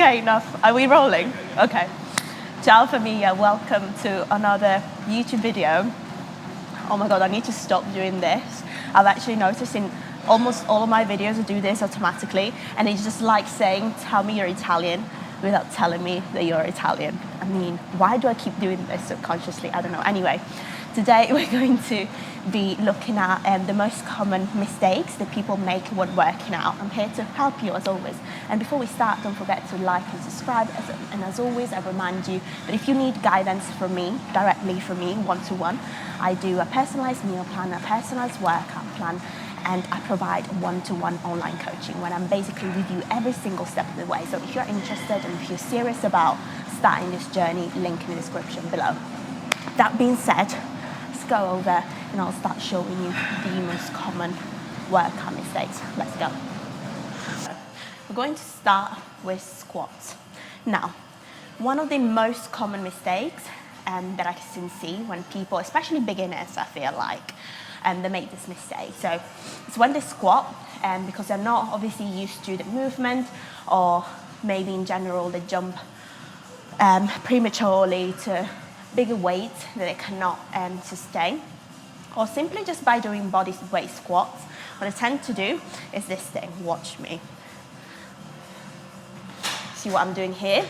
Okay, enough. Are we rolling? Okay. Ciao familia, welcome to another YouTube video. Oh my God, I need to stop doing this. I've actually noticed in almost all of my videos I do this automatically, and it's just like saying, tell me you're Italian without telling me that you're Italian. I mean, why do I keep doing this subconsciously? I don't know. Anyway, today we're going to be looking at the most common mistakes that people make when working out. I'm here to help you as always. And before we start, don't forget to like and subscribe. And as always, I remind you that if you need guidance from me, directly from me, one-to-one, I do a personalized meal plan, a personalized workout plan, and I provide one-to-one online coaching when I'm basically with you every single step of the way. So if you're interested and if you're serious about starting this journey, link in the description below. That being said, let's go over and I'll start showing you the most common workout mistakes. Let's go. We're going to start with squats. Now, one of the most common mistakes that I can see when people, especially beginners, I feel like, they make this mistake. So it's when they squat, because they're not obviously used to the movement, or maybe in general they jump prematurely to bigger weights that they cannot sustain, or simply just by doing body weight squats. What I tend to do is this thing. Watch me. See what I'm doing here?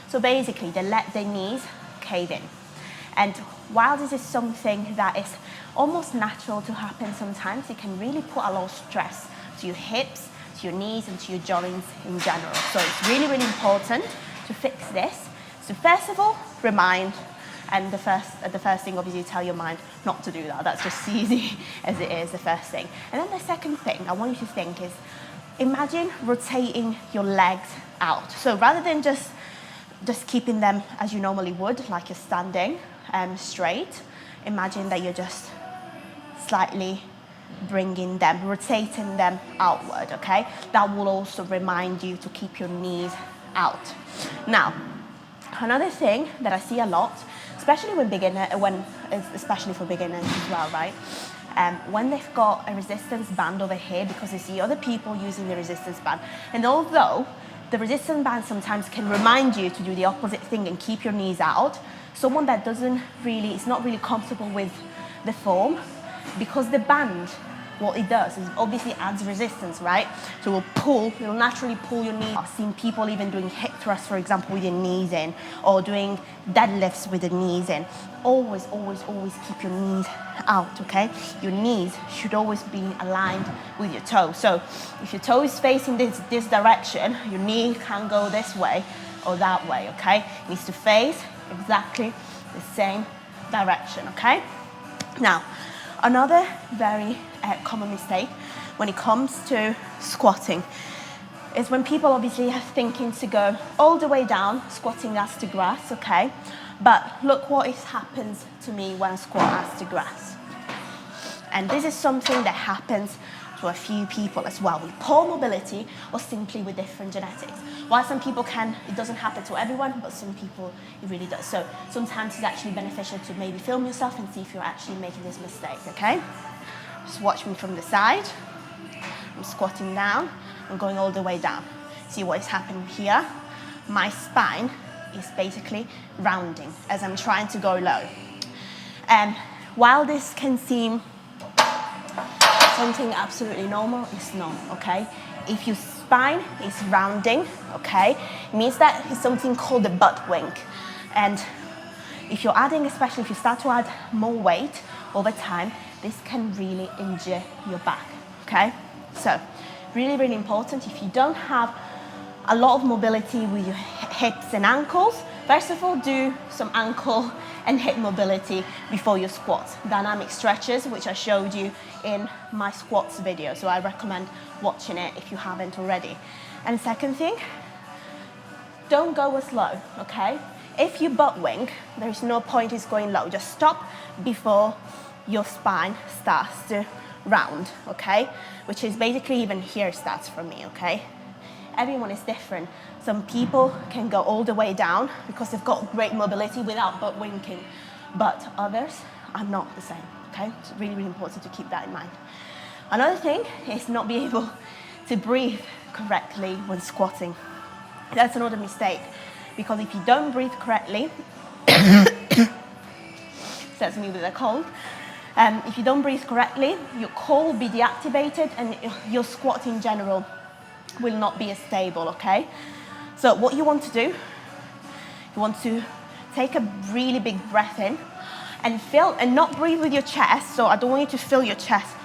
So basically, they let their knees cave in. And while this is something that is almost natural to happen sometimes, it can really put a lot of stress to your hips, to your knees, and to your joints in general. So it's really, really important to fix this. So first of all, remind, and the first thing, obviously, tell your mind not to do that. That's just easy as it is, the first thing. And then the second thing I want you to think is, imagine rotating your legs out. So rather than just keeping them as you normally would, like you're standing straight, imagine that you're just slightly bringing them, rotating them outward, okay? That will also remind you to keep your knees out. Now, another thing that I see a lot, especially especially for beginners as well, right? When they've got a resistance band over here, because they see other people using the resistance band, and although the resistance band sometimes can remind you to do the opposite thing and keep your knees out, someone that is not really comfortable with the form, because the band, what it does is obviously adds resistance, right? So it will naturally pull your knee. I've seen people even doing hip thrusts, for example, with your knees in, or doing deadlifts with the knees in. Always, always, always keep your knees out, okay? Your knees should always be aligned with your toe. So if your toe is facing this direction, your knee can go this way or that way, okay? It needs to face exactly the same direction, okay? Now, another very common mistake when it comes to squatting is when people obviously are thinking to go all the way down, squatting ass to grass, okay? But look what happens to me when I squat ass to grass. And this is something that happens to a few people as well, with poor mobility or simply with different genetics. While some people it doesn't happen to everyone, but some people it really does. So sometimes it's actually beneficial to maybe film yourself and see if you're actually making this mistake, okay? Just watch me from the side. I'm squatting down, I'm going all the way down. See what is happening here? My spine is basically rounding as I'm trying to go low. While this can seem something absolutely normal, it's not, okay? If your spine is rounding, okay, it means that it's something called the butt wink. And if you're adding, especially if you start to add more weight over time, this can really injure your back, okay? So really, really important. If you don't have a lot of mobility with your hips and ankles, first of all, do some ankle and hip mobility before your squats. Dynamic stretches, which I showed you in my squats video. So I recommend watching it if you haven't already. And second thing, don't go as low, okay? If you butt wink, there's no point in going low. Just stop before your spine starts to round, okay? Which is basically even here starts from me, okay? Everyone is different. Some people can go all the way down because they've got great mobility without butt winking, but others are not the same, okay? It's really, really important to keep that in mind. Another thing is not be able to breathe correctly when squatting. That's another mistake, because if you don't breathe correctly, that's me with a cold. If you don't breathe correctly, your core will be deactivated and your squat in general will not be as stable, okay? So what you want to do, you want to take a really big breath in and feel, and not breathe with your chest. So I don't want you to fill your chest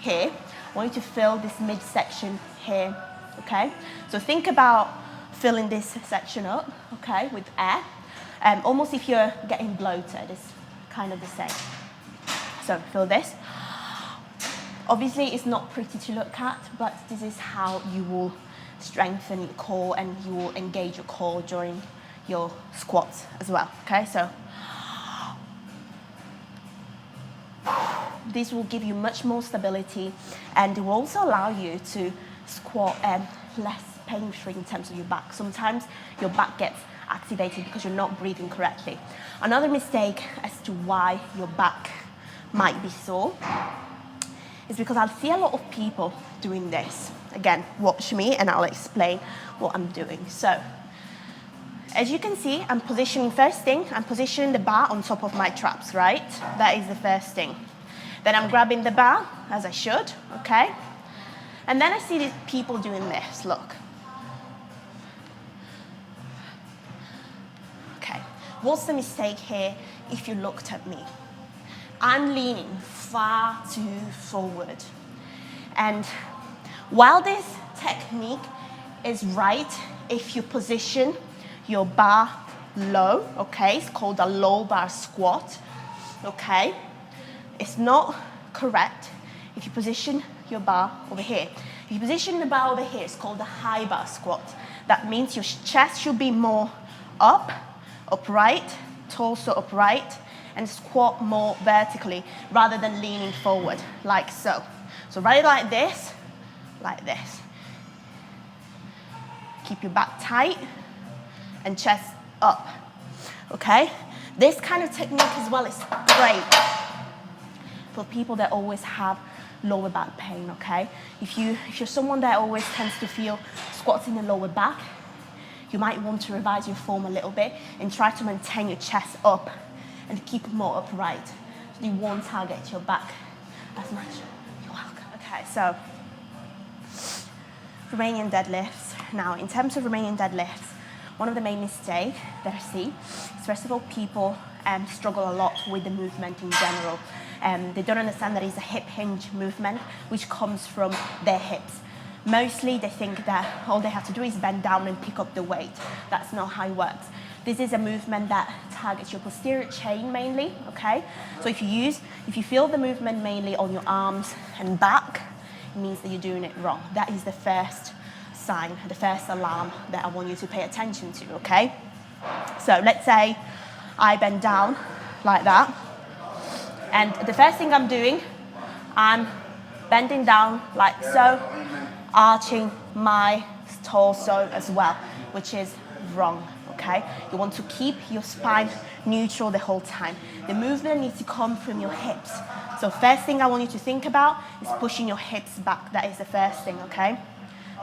here. I want you to fill this midsection here, okay? So think about filling this section up, okay, with air. Almost if you're getting bloated, it's kind of the same. So feel this. Obviously, it's not pretty to look at, but this is how you will strengthen your core and you will engage your core during your squats as well, okay? So this will give you much more stability, and it will also allow you to squat less pain-free in terms of your back. Sometimes your back gets activated because you're not breathing correctly. Another mistake as to why your back might be sore is because I'll see a lot of people doing this. Again, watch me and I'll explain what I'm doing. So, as you can see, I'm positioning the bar on top of my traps, right? That is the first thing. Then I'm grabbing the bar, as I should, okay? And then I see these people doing this, look. Okay, what's the mistake here if you looked at me? I'm leaning far too forward. And while this technique is right, if you position your bar low, okay, it's called a low bar squat, okay? It's not correct if you position your bar over here. If you position the bar over here, it's called a high bar squat. That means your chest should be more upright, torso upright, and squat more vertically rather than leaning forward, like so. So right like this, like this. Keep your back tight and chest up, okay? This kind of technique as well is great for people that always have lower back pain, okay? If you're someone that always tends to feel squats in the lower back, you might want to revise your form a little bit and try to maintain your chest up and keep it more upright. So you won't target your back as much. You're welcome. Okay, so Romanian deadlifts. Now, in terms of Romanian deadlifts, one of the main mistakes that I see is, first of all, people struggle a lot with the movement in general. They don't understand that it's a hip hinge movement, which comes from their hips. Mostly they think that all they have to do is bend down and pick up the weight. That's not how it works. This is a movement that targets your posterior chain mainly, okay? So if you feel the movement mainly on your arms and back, it means that you're doing it wrong. That is the first sign, the first alarm that I want you to pay attention to, okay? So let's say I bend down like that, and the first thing I'm doing, I'm bending down like so, arching my torso as well, which is wrong, okay? You want to keep your spine neutral the whole time. The movement needs to come from your hips. So first thing I want you to think about is pushing your hips back. That is the first thing, okay?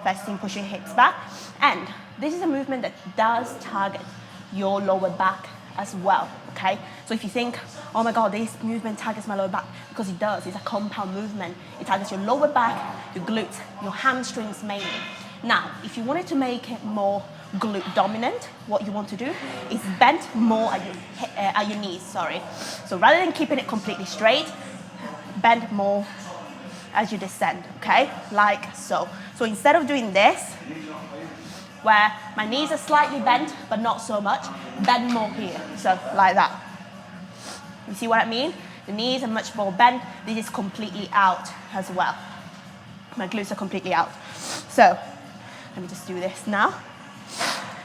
First thing, push your hips back. And this is a movement that does target your lower back as well, okay? So if you think, oh my God, this movement targets my lower back, because it does, it's a compound movement. It targets your lower back, your glutes, your hamstrings mainly. Now, if you wanted to make it more glute dominant, what you want to do is bend more at your knees, sorry. So rather than keeping it completely straight, bend more as you descend, okay? Like so. So instead of doing this, where my knees are slightly bent, but not so much, bend more here, so like that. You see what I mean? The knees are much more bent. This is completely out as well. My glutes are completely out. So, let me just do this now.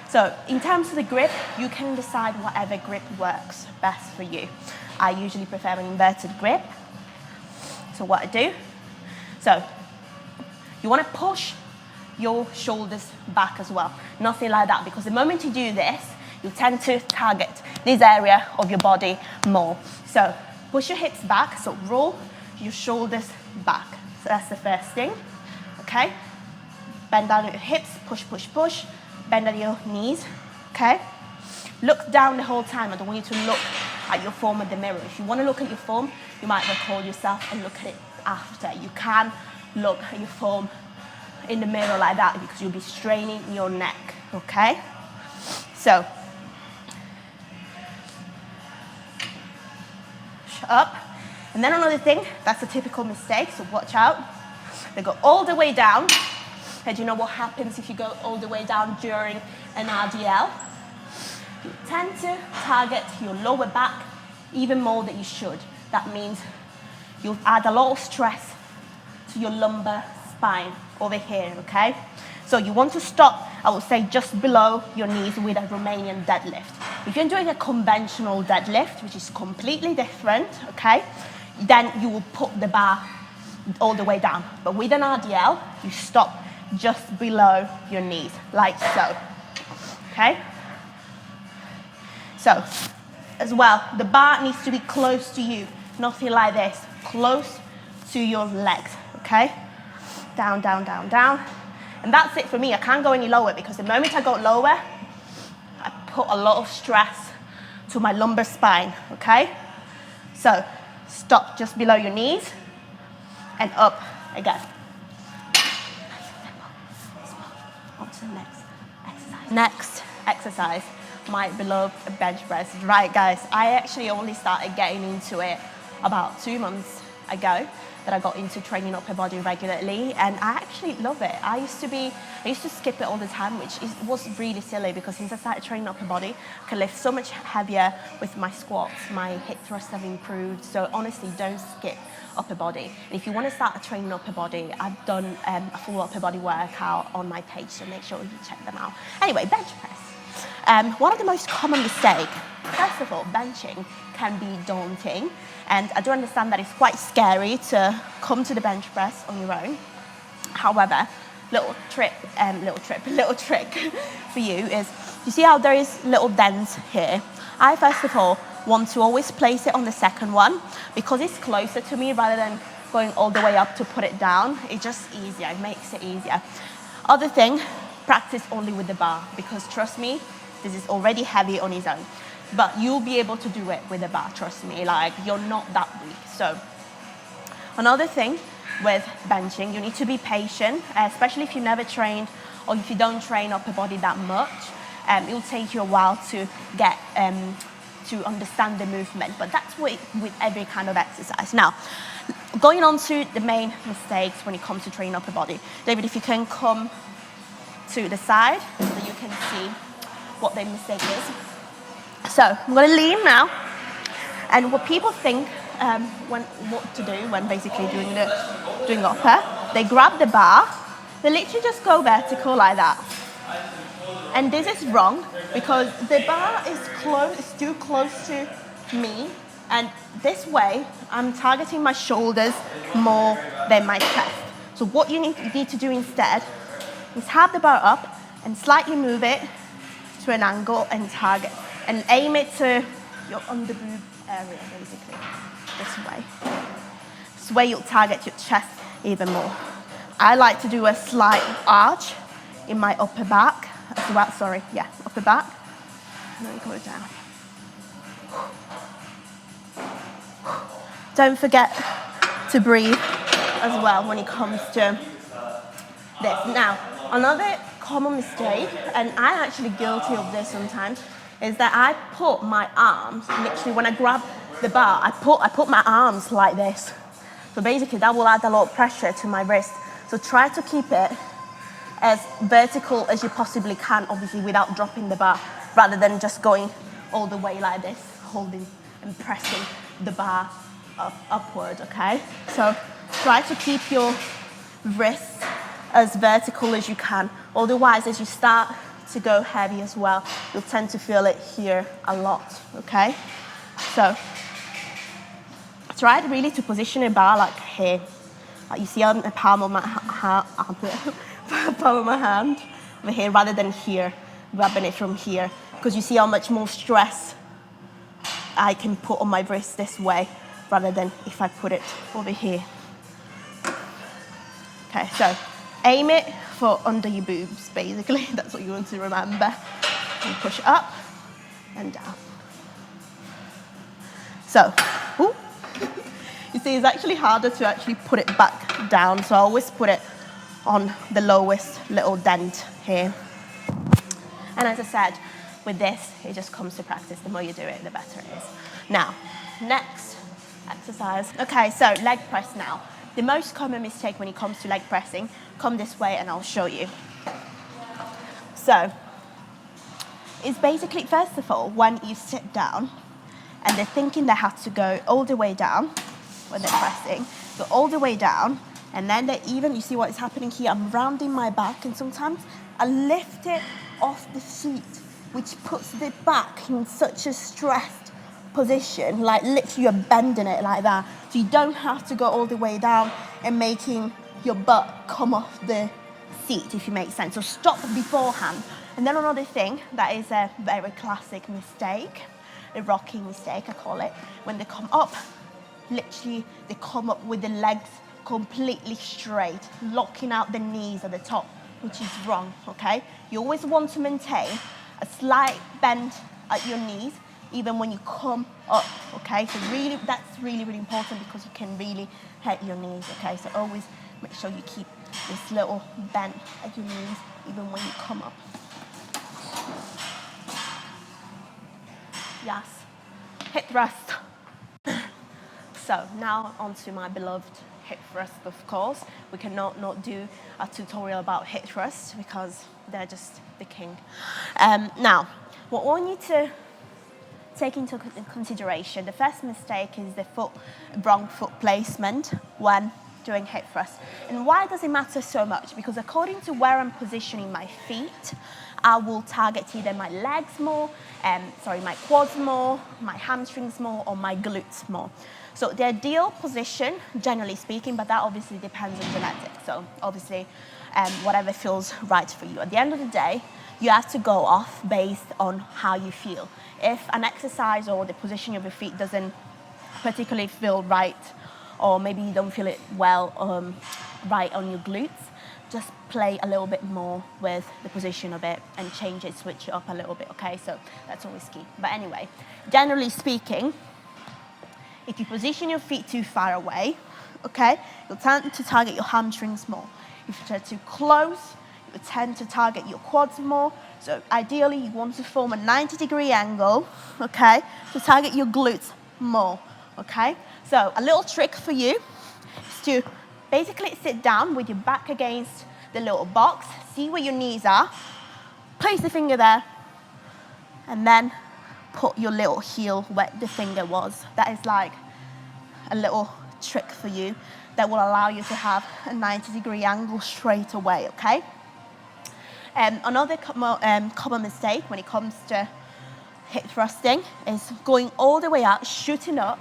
So, in terms of the grip, you can decide whatever grip works best for you. I usually prefer an inverted grip. So what I do, so you want to push your shoulders back as well. Nothing like that, because the moment you do this, you tend to target this area of your body more. So push your hips back, so roll your shoulders back. So that's the first thing, okay? Bend down your hips, push, push, push, bend at your knees, okay? Look down the whole time. I don't want you to look at your form at the mirror. If you want to look at your form, you might record yourself and look at it after. You can't look at your form in the mirror like that because you'll be straining your neck, okay? So, up. And then another thing, that's a typical mistake, so watch out. They go all the way down. And you know what happens if you go all the way down during an RDL? You tend to target your lower back even more than you should. That means you'll add a lot of stress to your lumbar spine over here, okay? So you want to stop, I would say, just below your knees with a Romanian deadlift. If you're doing a conventional deadlift, which is completely different, okay, then you will put the bar all the way down. But with an RDL, you stop just below your knees, like so, okay? So, as well, the bar needs to be close to you, nothing like this, close to your legs, okay? Down, down, down, down. And that's it for me. I can't go any lower because the moment I go lower, I put a lot of stress to my lumbar spine, okay? So, stop just below your knees and up again. On to the next exercise. Next exercise, my beloved bench press. Right, guys, I actually only started getting into it about 2 months ago that I got into training upper body regularly, and I actually love it. I used to skip it all the time, which was really silly because since I started training upper body, I can lift so much heavier with my squats. My hip thrusts have improved. So honestly, don't skip upper body. And if you want to start training upper body, I've done a full upper body workout on my page, so make sure you check them out. Anyway, bench press. One of the most common mistakes, first of all, benching can be daunting, and I do understand that it's quite scary to come to the bench press on your own. However, little trick for you is, you see how there is little dents here? I first of all want to always place it on the second one because it's closer to me rather than going all the way up to put it down. It's just easier, it makes it easier. Other thing, practice only with the bar because trust me, this is already heavy on its own. But you'll be able to do it with a bar, trust me, like you're not that weak. So another thing with benching, you need to be patient, especially if you've never trained or if you don't train upper body that much. It'll take you a while to get to understand the movement, but that's with every kind of exercise. Now, going on to the main mistakes when it comes to training upper body. David, if you can come to the side so that you can see what the mistake is. So I'm going to lean now, and what people think what to do when basically doing upper, they grab the bar, they literally just go vertical like that. And this is wrong because the bar is too close to me, and this way I'm targeting my shoulders more than my chest. So what you need to do instead is have the bar up and slightly move it to an angle and target and aim it to your underboob area, basically, this way. This way you'll target your chest even more. I like to do a slight arch in my upper back as well, upper back, and then go down. Don't forget to breathe as well when it comes to this. Now, another common mistake, and I'm actually guilty of this sometimes, is that I put my arms, literally when I grab the bar, I put my arms like this. So basically that will add a lot of pressure to my wrist. So try to keep it as vertical as you possibly can, obviously without dropping the bar, rather than just going all the way like this, holding and pressing the bar upward, okay? So try to keep your wrist as vertical as you can. Otherwise, as you start to go heavy as well, you'll tend to feel it here a lot, okay? So try really to position a bar like here. Like you see on the palm of my hand over here, rather than here, grabbing it from here, because you see how much more stress I can put on my wrist this way, rather than if I put it over here. Okay, so Aim it for under your boobs, basically. That's what you want to remember. And push up and down. So, ooh. You see, it's actually harder to actually put it back down, so I always put it on the lowest little dent here. And as I said, with this, it just comes to practice. The more you do it, the better it is. Now, next exercise. Okay, so leg press now. The most common mistake when it comes to leg pressing, come this way and I'll show you. So, it's basically, first of all, when you sit down and they're thinking they have to go all the way down when they're pressing, go all the way down, and then they even, you see what is happening here, I'm rounding my back, and sometimes I lift it off the seat, which puts the back in such a stressed position, like literally you're bending it like that, so you don't have to go all the way down and making your butt come off the seat, if you make sense. So stop beforehand. And then another thing that is a very classic mistake, a rocking mistake I call it, when they come up, literally they come up with the legs completely straight, locking out the knees at the top, which is wrong, okay? You always want to maintain a slight bend at your knees, even when you come up, okay? So really, that's really, really important because you can really hurt your knees, okay? So always make sure you keep this little bend at your knees, even when you come up. Yes, hip thrust. So now onto my beloved hip thrust, of course. We cannot not do a tutorial about hip thrust because they're just the king. Now, what I want you to take into consideration, the first mistake is the wrong foot placement when doing hip thrust. And why does it matter so much? Because according to where I'm positioning my feet, I will target either my legs more, my quads more, my hamstrings more, or my glutes more. So the ideal position, generally speaking, but that obviously depends on genetics. So obviously, whatever feels right for you. At the end of the day, you have to go off based on how you feel. If an exercise or the position of your feet doesn't particularly feel right, or maybe you don't feel it well right on your glutes, just play a little bit more with the position of it and change it, switch it up a little bit, okay? So that's always key. But anyway, generally speaking, if you position your feet too far away, okay, you'll tend to target your hamstrings more. If you try too close, you tend to target your quads more. So ideally, you want to form a 90-degree angle, okay, to target your glutes more, okay? So a little trick for you is to basically sit down with your back against the little box, see where your knees are, place the finger there, and then put your little heel where the finger was. That is like a little trick for you that will allow you to have a 90-degree angle straight away, okay? Another common mistake when it comes to hip thrusting is going all the way out, shooting up,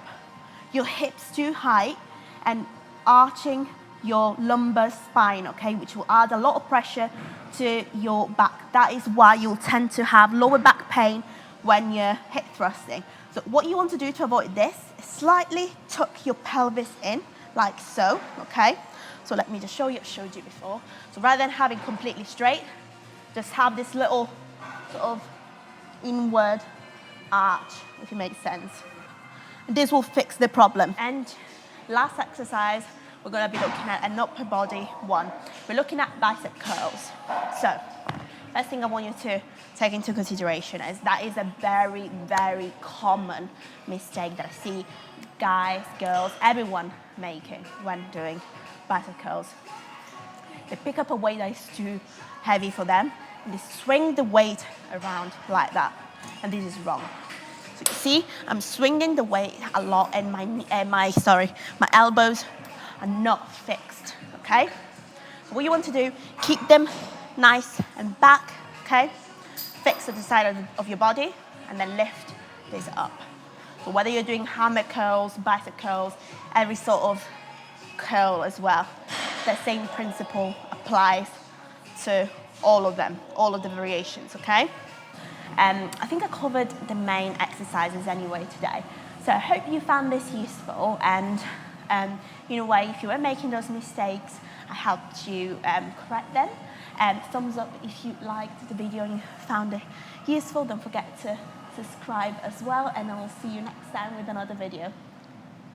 your hips too high, and arching your lumbar spine, okay, which will add a lot of pressure to your back. That is why you'll tend to have lower back pain when you're hip thrusting. So what you want to do to avoid this is slightly tuck your pelvis in, like so, okay? So let me just show you, I showed you before. So rather than having completely straight, just have this little sort of inward arch, if it makes sense. This will fix the problem. And last exercise, we're going to be looking at an upper body one. We're looking at bicep curls. So, first thing I want you to take into consideration is that is a very, very common mistake that I see guys, girls, everyone making when doing bicep curls. They pick up a weight that is too heavy for them, and they swing the weight around like that. And this is wrong. So you see, I'm swinging the weight a lot, and my elbows are not fixed, okay? So what you want to do, keep them nice and back, okay? Fix at the side of your body, and then lift this up. So whether you're doing hammer curls, bicep curls, every sort of curl as well, the same principle applies to all of them, all of the variations, okay? I think I covered the main exercises anyway today. So I hope you found this useful, and in a way, if you were making those mistakes, I helped you correct them. Thumbs up if you liked the video and you found it useful. Don't forget to subscribe as well, and I will see you next time with another video.